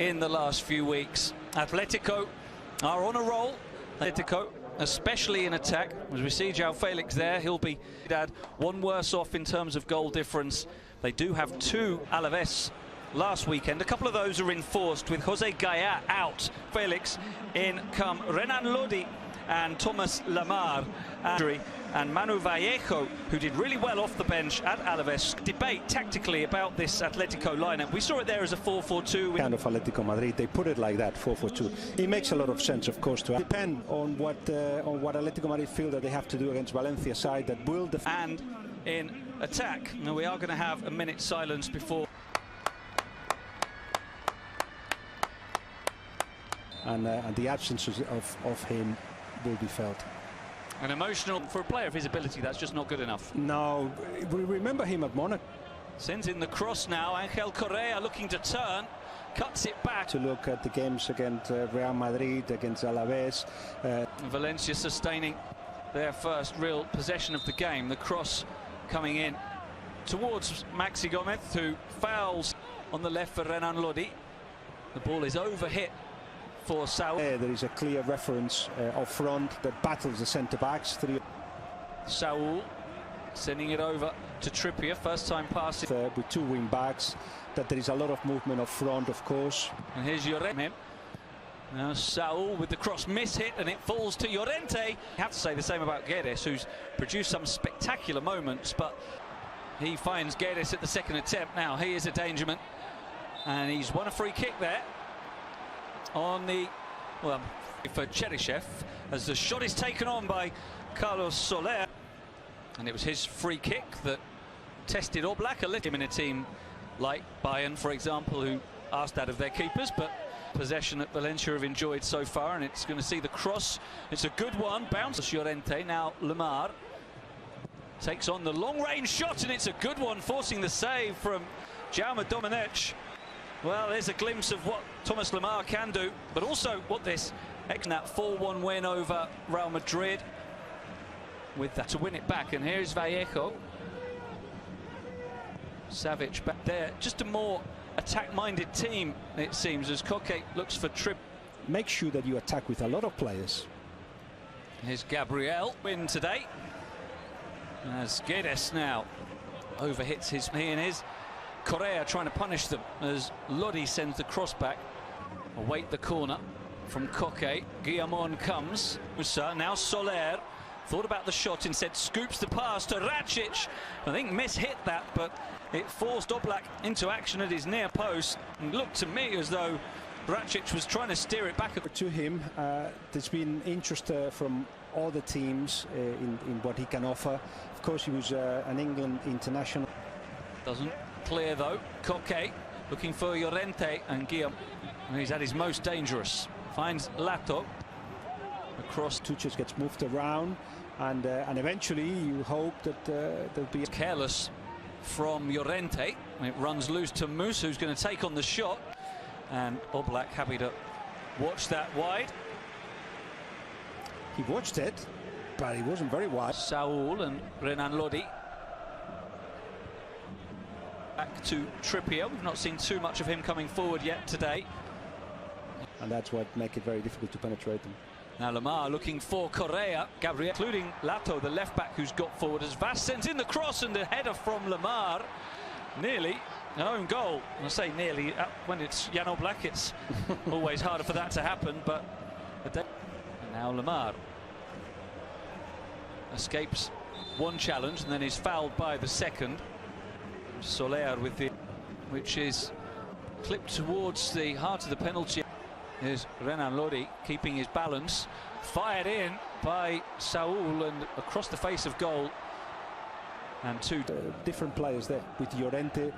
in the last few weeks. Atletico are on a roll. Atletico, especially in attack. As we see João Felix there, he'll be one worse off in terms of goal difference. They do have 2 Alaves last weekend. A couple of those are enforced with Jose Gaya out. Felix in come Renan Lodi and Thomas Lamar and Manu Vallejo, who did really well off the bench at Alaves. Debate tactically about this Atletico lineup. We saw it there as a 4-4-2. Kind of Atletico Madrid, they put it like that, 4-4-2. It makes a lot of sense, of course, to depend on what Atletico Madrid feel that they have to do against Valencia side that will defend. And in attack, now we are going to have a minute's silence before. And the absence of him will be felt. An emotional for a player of his ability, that's just not good enough. No, we remember him at Monaco. Sends in the cross now. Angel Correa looking to turn, cuts it back. To look at the games against Real Madrid, against Alaves. Valencia sustaining their first real possession of the game. The cross coming in towards Maxi Gomez, who fouls on the left for Renan Lodi. The ball is overhit for Saul. There is a clear reference up front that battles the centre-backs. Saul sending it over to Trippier, first time passing. With 2 wing-backs, that there is a lot of movement up front, of course. And here's Llorente. Now Saul with the cross miss-hit, and it falls to Llorente. You have to say the same about Guedes, who's produced some spectacular moments, but he finds Guedes at the second attempt. Now he is a dangerman, and he's won a free kick there on the, well, for Cheryshev, as the shot is taken on by Carlos Soler. And it was his free kick that tested Oblak a little in a team like Bayern, for example, who asked out of their keepers, but possession at Valencia have enjoyed so far, and it's going to see the cross. It's a good one, bounce Llorente. Now Lamar takes on the long-range shot, and it's a good one, forcing the save from Jaume Domenech. Well, there's a glimpse of what Thomas Lamar can do, but also what that 4-1 win over Real Madrid with that to win it back. And here's Vallejo. Savic back there. Just a more attack-minded team, it seems, as Koke looks for trip. Make sure that you attack with a lot of players. Here's Gabriel win today. As Guedes now overhits his Correa trying to punish them as Lodi sends the cross back. Await the corner from Koke. Guillamon comes. Musa, now Soler. Thought about the shot, instead scoops the pass to Racic. I think miss-hit that, but it forced Oblak into action at his near post. And looked to me as though Racic was trying to steer it back. To him, there's been interest from all the teams in what he can offer. Of course, he was an England international. Doesn't clear though. Koke looking for Llorente, and Guillaume, he's at his most dangerous. Finds Lato across. Tuches gets moved around, and eventually you hope that there'll be careless from Llorente. It runs loose to Moose, who's going to take on the shot, and Oblak happy to watch that wide. He watched it, but he wasn't very wide. Saul and Renan Lodi. Back to Trippier. We've not seen too much of him coming forward yet today. And that's what makes it very difficult to penetrate them. Now Lamar looking for Correa. Gabriel, including Lato, the left-back who's got forward, as Vaz sends in the cross, and the header from Lamar. Nearly an own goal. I say nearly. When it's Jan Oblak, it's always harder for that to happen. But and now Lamar escapes one challenge and then is fouled by the second. Soler with the, which is clipped towards the heart of the penalty. Here's Renan Lodi keeping his balance, fired in by Saul and across the face of goal. And 2 different players there with Llorente.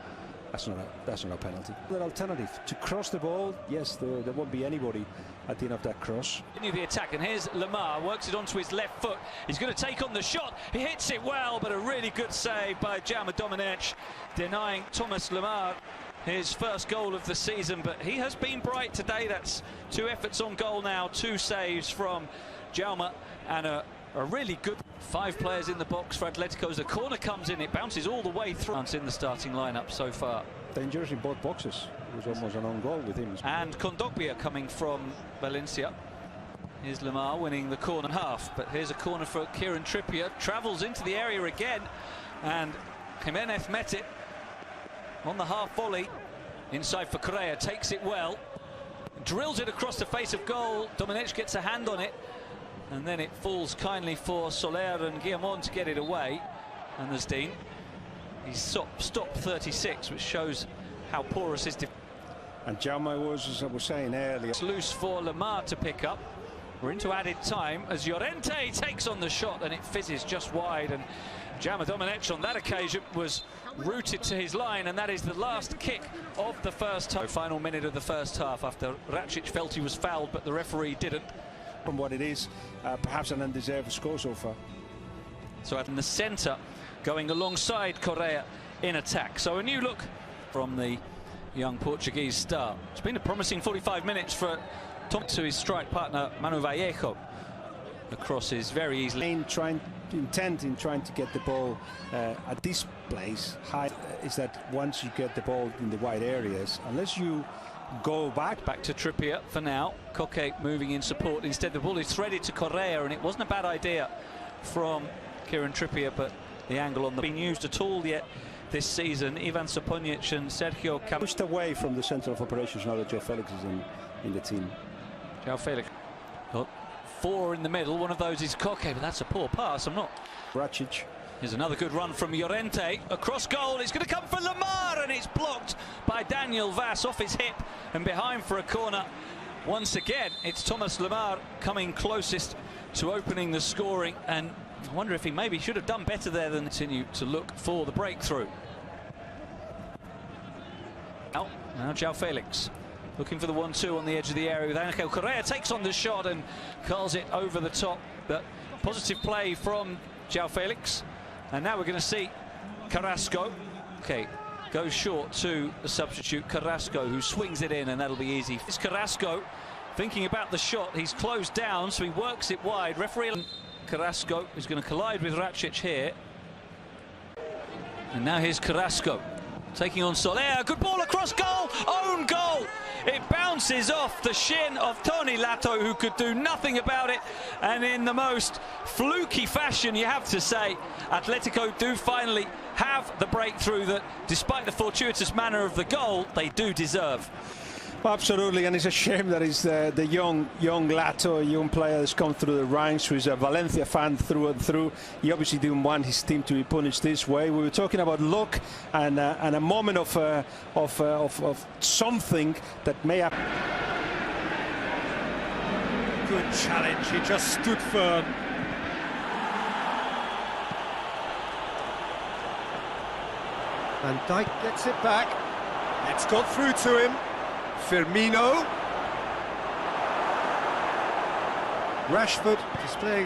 That's not a penalty. The alternative to cross the ball, yes, there won't be anybody at the end of that cross. The attack, and here's Lamar, works it onto his left foot. He's going to take on the shot. He hits it well, but a really good save by Jaume Domenech, denying Thomas Lamar his first goal of the season. But he has been bright today. That's 2 efforts on goal now, 2 saves from Jaume, and a really good 5 players in the box for Atletico. As the corner comes in, it bounces all the way through. In the starting lineup so far. Dangerous in both boxes. was almost an own goal with him. And Kondogbia coming from Valencia. Here's Lamar winning the corner half, but here's a corner for Kieran Trippier. Travels into the area again, and Jimenez met it on the half volley. Inside for Correa, takes it well, drills it across the face of goal. Domenech gets a hand on it, and then it falls kindly for Soler and Guillamon to get it away. And there's Dean. He's stopped 36, which shows how porous his defense. And Jaume was, as I was saying earlier, it's loose for Lamar to pick up. We're into added time as Llorente takes on the shot, and it fizzes just wide. And Jaume Domenech on that occasion was rooted to his line, and that is the last kick of the first half. Final minute of the first half after Racic felt he was fouled, but the referee didn't. From what it is, perhaps an undeserved score so far. So in the centre, going alongside Correa in attack. So a new look from the young Portuguese star. It's been a promising 45 minutes for Tom to his strike partner Manu Vallejo. The cross is very easily intent in trying to get the ball at this place high is that once you get the ball in the wide areas, unless you go back to Trippier for now. Koke moving in support. Instead the ball is threaded to Correa, and it wasn't a bad idea from Kieran Trippier, but the angle on the been used at all yet this season. Ivan Soponic and Sergio Cam pushed away from the centre of operations now that João Felix is in the team. João Felix got 4 in the middle. One of those is Koke, but that's a poor pass. Racic. Here's another good run from Llorente across goal. It's going to come for Lamar, and it's blocked by Daniel Vaz off his hip and behind for a corner. Once again, it's Thomas Lamar coming closest to opening the scoring, and I wonder if he maybe should have done better there than continue to look for the breakthrough. Now João Felix looking for the 1-2 on the edge of the area with Angel Correa, takes on the shot and curls it over the top. But positive play from João Felix. And now we're going to see Carrasco. Okay, goes short to the substitute Carrasco, who swings it in, and that'll be easy. It's Carrasco thinking about the shot. He's closed down, so he works it wide. Referee Carrasco is going to collide with Racic here. And now here's Carrasco taking on Soler. Good ball across goal. Own goal. It bounces off the shin of Toni Lato, who could do nothing about it. And in the most fluky fashion, you have to say, Atletico do finally have the breakthrough that, despite the fortuitous manner of the goal, they do deserve. Absolutely, and it's a shame that it's the young Lato, a young player that's come through the ranks, who's a Valencia fan through and through. He obviously didn't want his team to be punished this way. We were talking about luck and a moment of something that may have. Good challenge. He just stood firm. Van Dijk gets it back. It's got through to him. Firmino. Rashford displaying